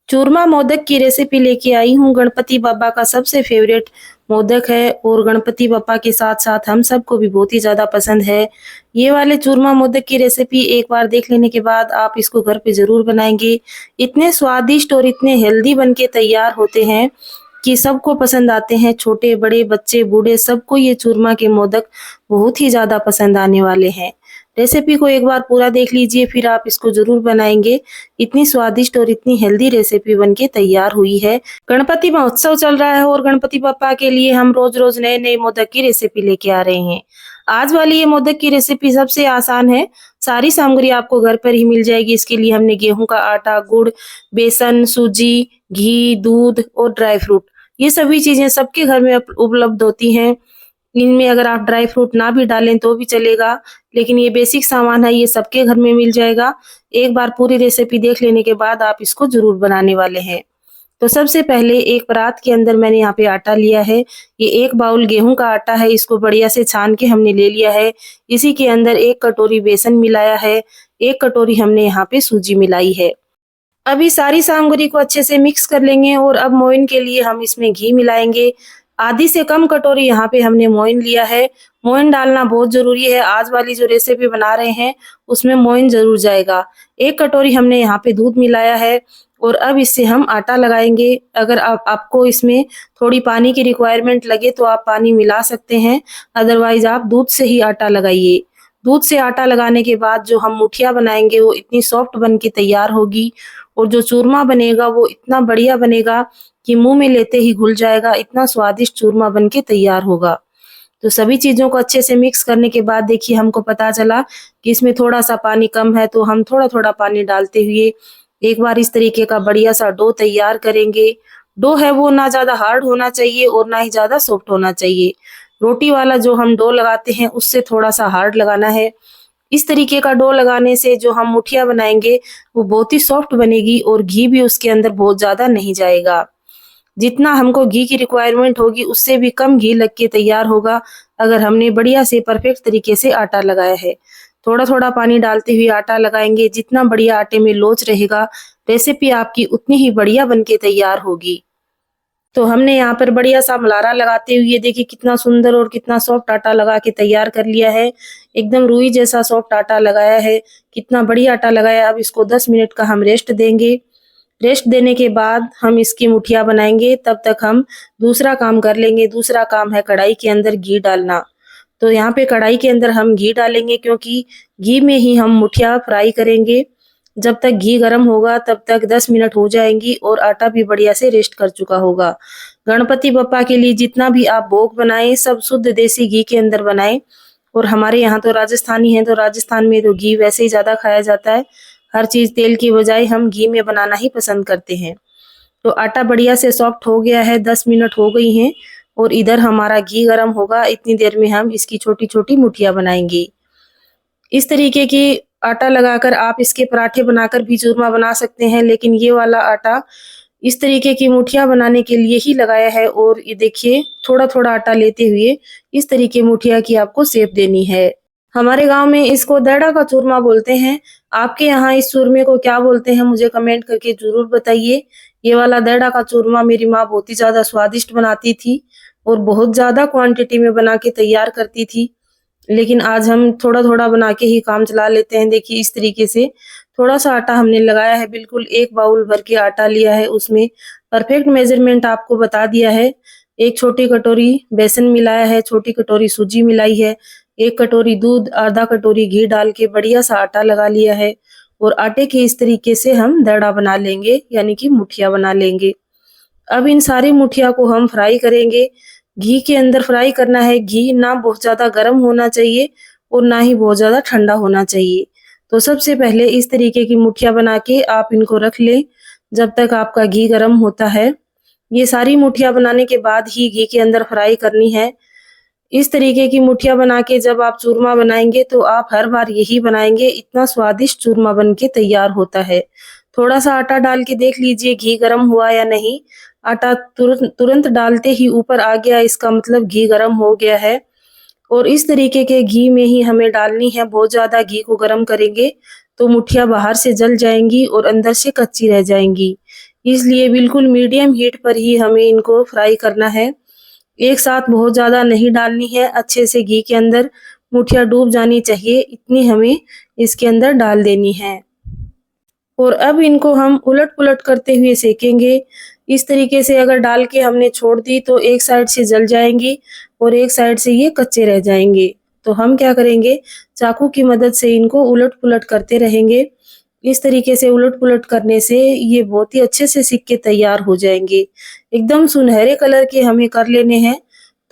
चूरमा मोदक की रेसिपी लेके आई हूँ। गणपति बप्पा का सबसे फेवरेट मोदक है और गणपति बप्पा के साथ-साथ हम सबको भी बहुत ही ज़्यादा पसंद है। ये वाले चूरमा मोदक की रेसिपी एक बार देख लेने के बाद आप इसको घर पे ज़रूर बनाएँगे। इतने स्वादिष्ट और इतने हेल्दी बन के तैयार होते हैं कि सबको पसंद आते हैं। छोटे, बड़े, बच्चे, बूढ़े सबको ये चूरमा के मोदक बहुत ही ज़्यादा पसंद आने वाले हैं। रेसिपी को एक बार पूरा देख लीजिए, फिर आप इसको ज़रूर बनाएँगे। इतनी स्वादिष्ट और इतनी हेल्दी रेसिपी बनके तैयार हुई है। गणपति महोत्सव चल रहा है और गणपति बप्पा के लिए हम रोज़-रोज़ नए-नए मोदक की रेसिपी लेके आ रहे हैं। आज वाली ये मोदक की रेसिपी सबसे आसान है। सारी सामग्री आपको घर पर ही मिल जाएगी। इसके लिए हमने गेहूँ का आटा, गुड़, बेसन, सूजी, घी, दूध और ड्राई फ्रूट, ये सभी चीज़ें सबके घर में उपलब्ध होती हैं। इनमें अगर आप ड्राई फ्रूट ना भी डालें तो भी चलेगा, लेकिन ये बेसिक सामान है, ये सबके घर में मिल जाएगा। एक बार पूरी रेसिपी देख लेने के बाद आप इसको ज़रूर बनाने वाले हैं। तो सबसे पहले एक परात के अंदर मैंने यहाँ पे आटा लिया है। ये 1 बाउल गेहूँ का आटा है, इसको बढ़िया से छान के हमने ले लिया है। इसी के अंदर 1 कटोरी बेसन मिलाया है, 1 कटोरी हमने यहाँ पे सूजी मिलाई है। अभी सारी सामग्री को अच्छे से मिक्स कर लेंगे और अब मोइन के लिए हम इसमें घी मिलाएँगे। आधी से कम कटोरी यहाँ पे हमने मोइन लिया है। मोइन डालना बहुत ज़रूरी है। आज वाली जो रेसिपी बना रहे हैं उसमें मोइन ज़रूर जाएगा। 1 कटोरी हमने यहाँ पे दूध मिलाया है और अब इससे हम आटा लगाएँगे। अगर आपको इसमें थोड़ी पानी की रिक्वायरमेंट लगे तो आप पानी मिला सकते हैं, अदरवाइज़ आप दूध से ही आटा लगाइए। दूध से आटा लगाने के बाद जो हम मुठिया बनाएँगे वो इतनी सॉफ्ट बन के तैयार होगी और जो चूरमा बनेगा वो इतना बढ़िया बनेगा कि मुँह में लेते ही घुल जाएगा, इतना स्वादिष्ट चूरमा बन के तैयार होगा। तो सभी चीज़ों को अच्छे से मिक्स करने के बाद देखिए हमको पता चला कि इसमें थोड़ा-सा पानी कम है, तो हम थोड़ा-थोड़ा पानी डालते हुए एक बार इस तरीके का बढ़िया-सा डो तैयार करेंगे। डो है वो ना ज़्यादा हार्ड होना चाहिए और ना ही ज़्यादा सॉफ्ट होना चाहिए। रोटी वाला जो हम डो लगाते हैं उससे थोड़ा-सा हार्ड लगाना है। इस तरीके का डो लगाने से जो हम मुठिया बनाएँगे वो बहुत ही सॉफ्ट बनेगी और घी भी उसके अंदर बहुत ज़्यादा नहीं जाएगा। जितना हमको घी की रिक्वायरमेंट होगी उससे भी कम घी लग के तैयार होगा अगर हमने बढ़िया से परफेक्ट तरीके से आटा लगाया है। थोड़ा-थोड़ा पानी डालते हुए आटा लगाएँगे, जितना बढ़िया आटे में लोच रहेगा, रेसिपी आपकी उतनी ही बढ़िया बन के तैयार होगी। तो हमने यहाँ पर बढ़िया-सा मलारा लगाते हुए देखिए कितना सुंदर और कितना सॉफ्ट आटा लगा के तैयार कर लिया है। एकदम रुई जैसा सॉफ्ट आटा लगाया है, कितना बढ़िया आटा लगाया है। अब इसको 10 मिनट का हम रेस्ट देंगे। रेस्ट देने के बाद हम इसकी मुठिया बनाएँगे, तब तक हम दूसरा काम कर लेंगे। दूसरा काम है कढ़ाई के अंदर घी डालना। तो यहाँ पे कढ़ाई के अंदर हम घी डालेंगे क्योंकि घी में ही हम मुठिया फ्राई करेंगे। जब तक घी गरम होगा तब तक 10 मिनट हो जाएँगी और आटा भी बढ़िया से रेस्ट कर चुका होगा। गणपति बप्पा के लिए जितना भी आप भोग बनाएँ सब शुद्ध देसी घी के अंदर बनाएँ और हमारे यहाँ तो राजस्थानी हैं, तो राजस्थान में तो घी वैसे ही ज़्यादा खाया जाता है। हर चीज़ तेल की बजाय हम घी में बनाना ही पसंद करते हैं। तो आटा बढ़िया से सॉफ्ट हो गया है, 10 मिनट हो गई हैं और इधर हमारा घी गरम होगा। इतनी देर में हम इसकी छोटी-छोटी मुठिया बनाएँगे। इस तरीके की आटा लगाकर आप इसके पराठे बनाकर भी चूरमा बना सकते हैं, लेकिन ये वाला आटा इस तरीके की मुठिया बनाने के लिए ही लगाया है और ये देखिए थोड़ा-थोड़ा आटा लेते हुए इस तरीके मुठिया की आपको शेप देनी है। हमारे गाँव में इसको दड़ा का चूरमा बोलते हैं। आपके यहाँ इस चूरमे को क्या बोलते हैं मुझे कमेंट करके ज़रूर बताइए। ये वाला दड़ा का चूरमा मेरी माँ बहुत ही ज़्यादा स्वादिष्ट बनाती थी और बहुत ज़्यादा क्वांटिटी में बना के तैयार करती थी। लेकिन आज हम थोड़ा-थोड़ा बना के ही काम चला लेते हैं। देखिए इस तरीके से थोड़ा-सा आटा हमने लगाया है, बिल्कुल 1 बाउल भर के आटा लिया है, उसमें परफेक्ट मेज़रमेंट आपको बता दिया है। 1 छोटी कटोरी बेसन मिलाया है, छोटी कटोरी सूजी मिलाई है, 1 कटोरी दूध, आधा कटोरी घी डाल के बढ़िया-सा आटा लगा लिया है और आटे के इस तरीके से हम दड़ा बना लेंगे, यानी कि मुठिया बना लेंगे। अब इन सारी मुठिया को हम फ्राई करेंगे। घी के अंदर फ्राई करना है। घी ना बहुत ज़्यादा गर्म होना चाहिए और ना ही बहुत ज़्यादा ठंडा होना चाहिए। तो सबसे पहले इस तरीके की मुठिया बना के आप इनको रख लें, जब तक आपका घी गर्म होता है। ये सारी मुठिया बनाने के बाद ही घी के अंदर फ्राई करनी है। इस तरीके की मुठिया बना के जब आप चूरमा बनाएँगे तो आप हर बार यही बनाएँगे, इतना स्वादिष्ट चूरमा बन के तैयार होता है। थोड़ा-सा आटा डाल के देख लीजिए घी गरम हुआ या नहीं। आटा तुरंत तुरंत डालते ही ऊपर आ गया, इसका मतलब घी गरम हो गया है और इस तरीके के घी में ही हमें डालनी है। बहुत ज़्यादा घी को गरम करेंगे तो मुठिया बाहर से जल जाएँगी और अंदर से कच्ची रह जाएँगी। इसलिए बिल्कुल मीडियम हीट पर ही हमें इनको फ्राई करना है। एक साथ बहुत ज़्यादा नहीं डालनी है, अच्छे से घी के अंदर मुठिया डूब जानी चाहिए, इतनी हमें इसके अंदर डाल देनी है। और अब इनको हम उलट-पुलट करते हुए सेकेंगे। इस तरीके से अगर डाल के हमने छोड़ दी तो एक साइड से जल जाएँगी और एक साइड से ये कच्चे रह जाएँगे। तो हम क्या करेंगे, चाकू की मदद से इनको उलट-पुलट करते रहेंगे। इस तरीके से उलट-पुलट करने से ये बहुत ही अच्छे से सिक के तैयार हो जाएँगे। एकदम सुनहरे कलर के हमें कर लेने हैं।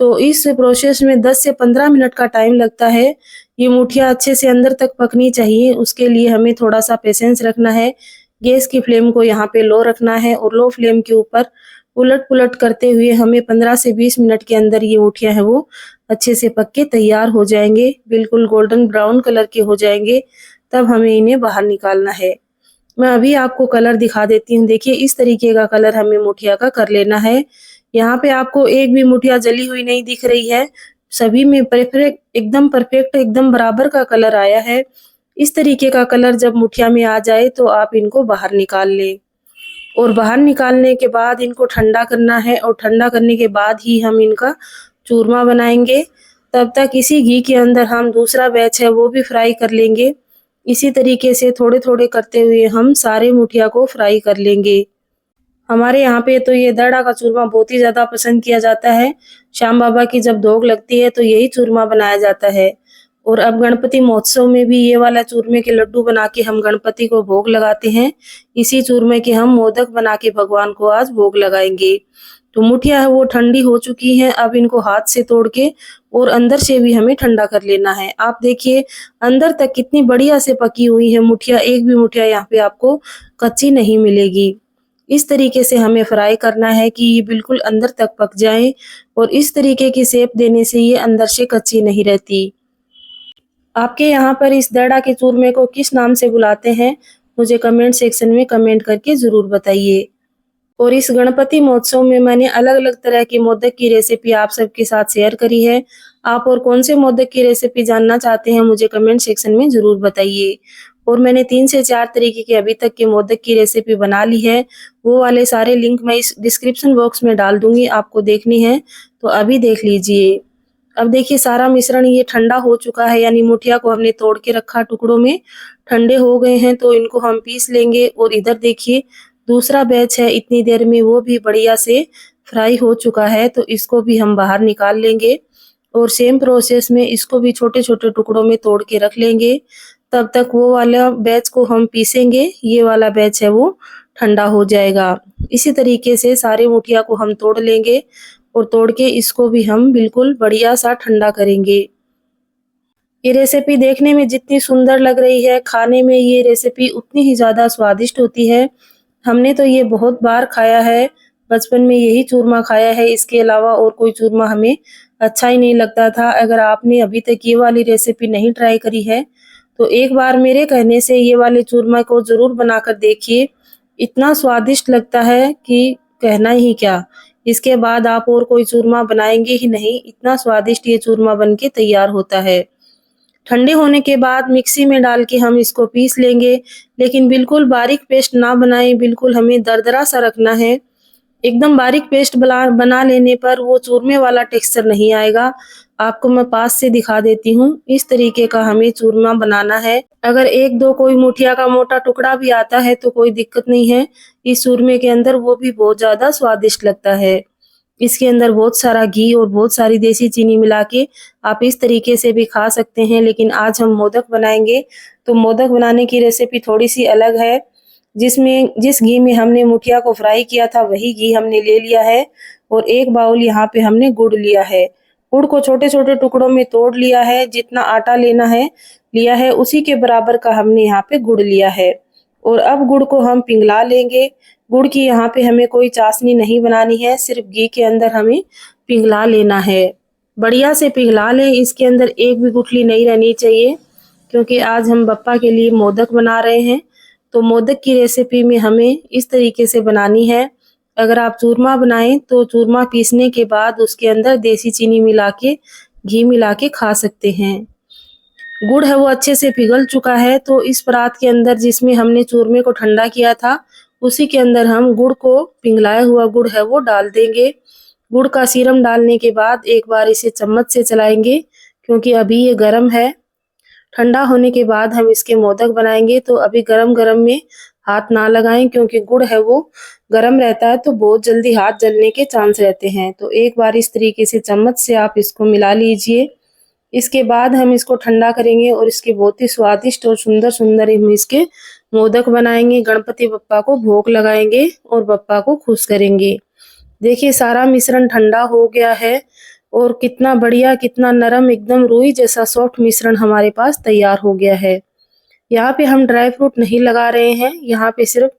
तो इस प्रोसेस में 10 से 15 मिनट का टाइम लगता है। ये मुठिया अच्छे से अंदर तक पकनी चाहिए, उसके लिए हमें थोड़ा-सा पेशेंस रखना है। गैस की फ्लेम को यहाँ पे लो रखना है और लो फ्लेम के ऊपर उलट-पुलट करते हुए हमें 15 से 20 मिनट के अंदर ये मुठिया है वो अच्छे से पक के तैयार हो जाएँगे, बिल्कुल गोल्डन ब्राउन कलर के हो जाएँगे, तब हमें इन्हें बाहर निकालना है। मैं अभी आपको कलर दिखा देती हूँ, देखिए इस तरीके का कलर हमें मुठिया का कर लेना है। यहाँ पे आपको एक भी मुठिया जली हुई नहीं दिख रही है, सभी में एकदम परफेक्ट एकदम बराबर का कलर आया है। इस तरीके का कलर जब मुठिया में आ जाए तो आप इनको बाहर निकाल लें। और बाहर निकालने के बाद इनको ठंडा करना है और ठंडा करने के बाद ही हम इनका चूरमा बनाएँगे। तब तक इसी घी के अंदर हम दूसरा बैच है वो भी फ्राई कर लेंगे। इसी तरीके से थोड़े-थोड़े करते हुए हम सारे मुठिया को फ्राई कर लेंगे। हमारे यहाँ पे तो ये दड़ा का चूरमा बहुत ही ज़्यादा पसंद किया जाता है। श्याम बाबा की जब धोग लगती है तो यही चूरमा बनाया जाता है। और अब गणपति महोत्सव में भी ये वाला चूरमे के लड्डू बना के हम गणपति को भोग लगाते हैं। इसी चूरमे के हम मोदक बना के भगवान को आज भोग लगाएँगे। तो मुठिया है वो ठंडी हो चुकी हैं, अब इनको हाथ से तोड़ के और अंदर से भी हमें ठंडा कर लेना है। आप देखिए अंदर तक कितनी बढ़िया से पकी हुई है मुठिया, एक भी मुठिया यहाँ पे आपको कच्ची नहीं मिलेगी। इस तरीके से हमें फ्राई करना है कि ये बिल्कुल अंदर तक पक जाएँ और इस तरीके की शेप देने से ये अंदर से कच्ची नहीं रहती। आपके यहाँ पर इस दड़ा के चूरमे को किस नाम से बुलाते हैं? मुझे कमेंट सेक्शन में कमेंट करके ज़रूर बताइए। और इस गणपति महोत्सव में मैंने अलग-अलग तरह के मोदक की रेसिपी आप सबके साथ शेयर करी है। आप और कौन से मोदक की रेसिपी जानना चाहते हैं मुझे कमेंट सेक्शन में ज़रूर बताइए। और मैंने 3 से 4 तरीके के अभी तक के मोदक की रेसिपी बना ली है, वो वाले सारे लिंक मैं इस डिस्क्रिप्शन बॉक्स में डाल दूँगी, आपको देखनी है तो अभी देख लीजिए। अब देखिए सारा मिश्रण ये ठंडा हो चुका है, यानी मुठिया को हमने तोड़ के रखा टुकड़ों में, ठंडे हो गए हैं तो इनको हम पीस लेंगे। और इधर देखिए दूसरा बैच है, इतनी देर में वो भी बढ़िया से फ्राई हो चुका है तो इसको भी हम बाहर निकाल लेंगे। और सेम प्रोसेस में इसको भी छोटे-छोटे टुकड़ों में तोड़ के रख लेंगे। तब तक वो वाला बैच को हम पीसेंगे, ये वाला बैच है वो ठंडा हो जाएगा। इसी तरीके से सारे मुठिया को हम तोड़ लेंगे और तोड़ के इसको भी हम बिल्कुल बढ़िया सा ठंडा करेंगे। ये रेसिपी देखने में जितनी सुंदर लग रही है, खाने में ये रेसिपी उतनी ही ज़्यादा स्वादिष्ट होती है। हमने तो ये बहुत बार खाया है, बचपन में यही चूरमा खाया है, इसके अलावा और कोई चूरमा हमें अच्छा ही नहीं लगता था। अगर आपने अभी तक ये वाली रेसिपी नहीं ट्राई करी है, तो एक बार मेरे कहने से ये वाले चूरमा को ज़रूर बनाकर देखिए। इतना स्वादिष्ट लगता है कि कहना ही क्या। इसके बाद आप और कोई चूरमा बनाएँगे ही नहीं, इतना स्वादिष्ट ये चूरमा बन के तैयार होता है। ठंडे होने के बाद मिक्सी में डाल के हम इसको पीस लेंगे, लेकिन बिल्कुल बारीक पेस्ट ना बनाएं, बिल्कुल हमें दरदरा सा रखना है। एकदम बारीक पेस्ट बना लेने पर वो चूरमे वाला टेक्सचर नहीं आएगा। आपको मैं पास से दिखा देती हूँ, इस तरीके का हमें चूरमा बनाना है। अगर 1-2 कोई मुठिया का मोटा टुकड़ा भी आता है तो कोई दिक्कत नहीं है, इस चूरमे के अंदर वो भी बहुत ज़्यादा स्वादिष्ट लगता है। इसके अंदर बहुत सारा घी और बहुत सारी देसी चीनी मिला के आप इस तरीके से भी खा सकते हैं, लेकिन आज हम मोदक बनाएँगे, तो मोदक बनाने की रेसिपी थोड़ी-सी अलग है। जिस घी में हमने मुठिया को फ्राई किया था वही घी हमने ले लिया है और 1 बाउल यहाँ पे हमने गुड़ लिया है। गुड़ को छोटे-छोटे टुकड़ों में तोड़ लिया है, जितना आटा लेना है लिया है उसी के बराबर का हमने यहाँ पे गुड़ लिया है। और अब गुड़ को हम पिघला लेंगे। गुड़ की यहाँ पे हमें कोई चाशनी नहीं बनानी है, सिर्फ घी के अंदर हमें पिघला लेना है। बढ़िया से पिघला लें, इसके अंदर एक भी गुठली नहीं रहनी चाहिए, क्योंकि आज हम बप्पा के लिए मोदक बना रहे हैं। तो मोदक की रेसिपी में हमें इस तरीके से बनानी है। अगर आप चूरमा बनाएं तो चूरमा पीसने के बाद उसके अंदर देसी चीनी मिला के, घी मिला के खा सकते हैं। गुड़ है वो अच्छे से पिघल चुका है, तो इस परात के अंदर जिसमें हमने चूरमे को ठंडा किया था उसी के अंदर हम गुड़ को, पिघलाया हुआ गुड़ है वो डाल देंगे। गुड़ का सीरम डालने के बाद एक बार इसे चम्मच से चलाएंगे, क्योंकि अभी ये गर्म है। ठंडा होने के बाद हम इसके मोदक बनाएंगे, तो अभी गरम-गरम में हाथ ना लगाएं, क्योंकि गुड़ है वो गरम रहता है तो बहुत जल्दी हाथ जलने के चांस रहते हैं। तो एक बार इस तरीके से चम्मच से आप इसको मिला लीजिए। इसके बाद हम इसको ठंडा करेंगे और इसके बहुत ही स्वादिष्ट और सुंदर-सुंदर हम इसके मोदक बनाएंगे। गणपति बप्पा को भोग लगाएंगे और बप्पा को खुश करेंगे। देखिए सारा मिश्रण ठंडा हो गया है और कितना बढ़िया, कितना नरम, एकदम रुई जैसा सॉफ्ट मिश्रण हमारे पास तैयार हो गया है। यहाँ पे हम ड्राई फ्रूट नहीं लगा रहे हैं, यहाँ पे सिर्फ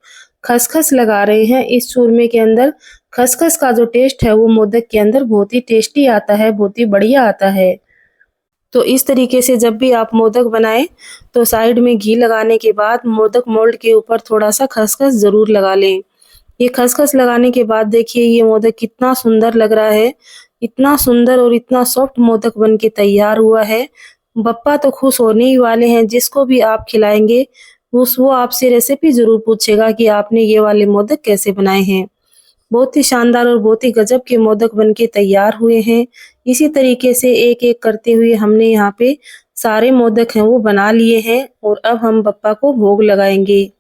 खसखस लगा रहे हैं। इस चूरमे के अंदर खसखस का जो टेस्ट है वो मोदक के अंदर बहुत ही टेस्टी आता है, बहुत ही बढ़िया आता है। तो इस तरीके से जब भी आप मोदक बनाएं तो साइड में घी लगाने के बाद मोदक मोल्ड के ऊपर थोड़ा सा खसखस जरूर लगा लें। ये खसखस लगाने के बाद देखिए ये मोदक कितना सुंदर लग रहा है, इतना सुंदर और इतना सॉफ्ट मोदक बन के तैयार हुआ है। बप्पा तो खुश होने ही वाले हैं, जिसको भी आप खिलाएंगे वो आपसे रेसिपी जरूर पूछेगा कि आपने ये वाले मोदक कैसे बनाए हैं। बहुत ही शानदार और बहुत ही गजब के मोदक बनके तैयार हुए हैं। इसी तरीके से एक-एक करते हुए हमने यहाँ पे सारे मोदक हैं वो बना लिए हैं और अब हम बप्पा को भोग लगाएंगे।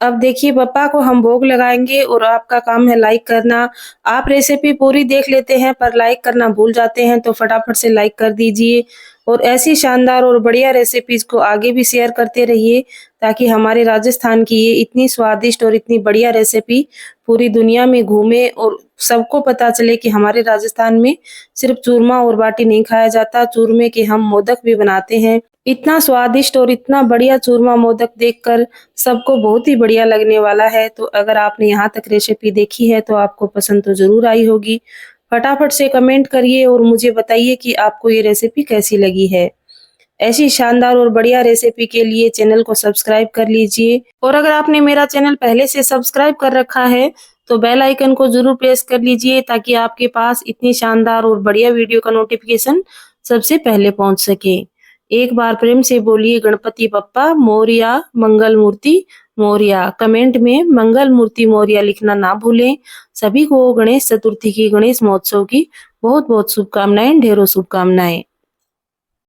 अब देखिए बप्पा को हम भोग लगाएंगे और आपका काम है लाइक करना। आप रेसिपी पूरी देख लेते हैं पर लाइक करना भूल जाते हैं, तो फटाफट से लाइक कर दीजिए और ऐसी शानदार और बढ़िया रेसिपीज को आगे भी शेयर करते रहिए, ताकि हमारे राजस्थान की ये इतनी स्वादिष्ट और इतनी बढ़िया रेसिपी पूरी दुनिया में घूमे और सबको पता चले कि हमारे राजस्थान में सिर्फ चूरमा और बाटी नहीं खाया जाता, चूरमे के हम मोदक भी बनाते हैं। इतना स्वादिष्ट और इतना बढ़िया चूरमा मोदक देखकर सबको बहुत ही बढ़िया लगने वाला है। तो अगर आपने यहाँ तक रेसिपी देखी है तो आपको पसंद तो जरूर आई होगी। फटाफट से कमेंट करिए और मुझे बताइए कि आपको ये रेसिपी कैसी लगी है। ऐसी शानदार और बढ़िया रेसिपी के लिए चैनल को सब्सक्राइब कर लीजिए और अगर आपने मेरा चैनल पहले से सब्सक्राइब कर रखा है तो बेल आइकन को जरूर प्रेस कर लीजिए, ताकि आपके पास इतनी शानदार और बढ़िया वीडियो का नोटिफिकेशन सबसे पहले पहुंच सके। एक बार प्रेम से बोलिए गणपति बप्पा मोरया, मंगल मूर्ति मोरया। कमेंट में मंगल मूर्ति मोरया लिखना ना भूलें। सभी को गणेश चतुर्थी की, गणेश महोत्सव की बहुत बहुत शुभकामनाएं, ढेरों शुभकामनाएं।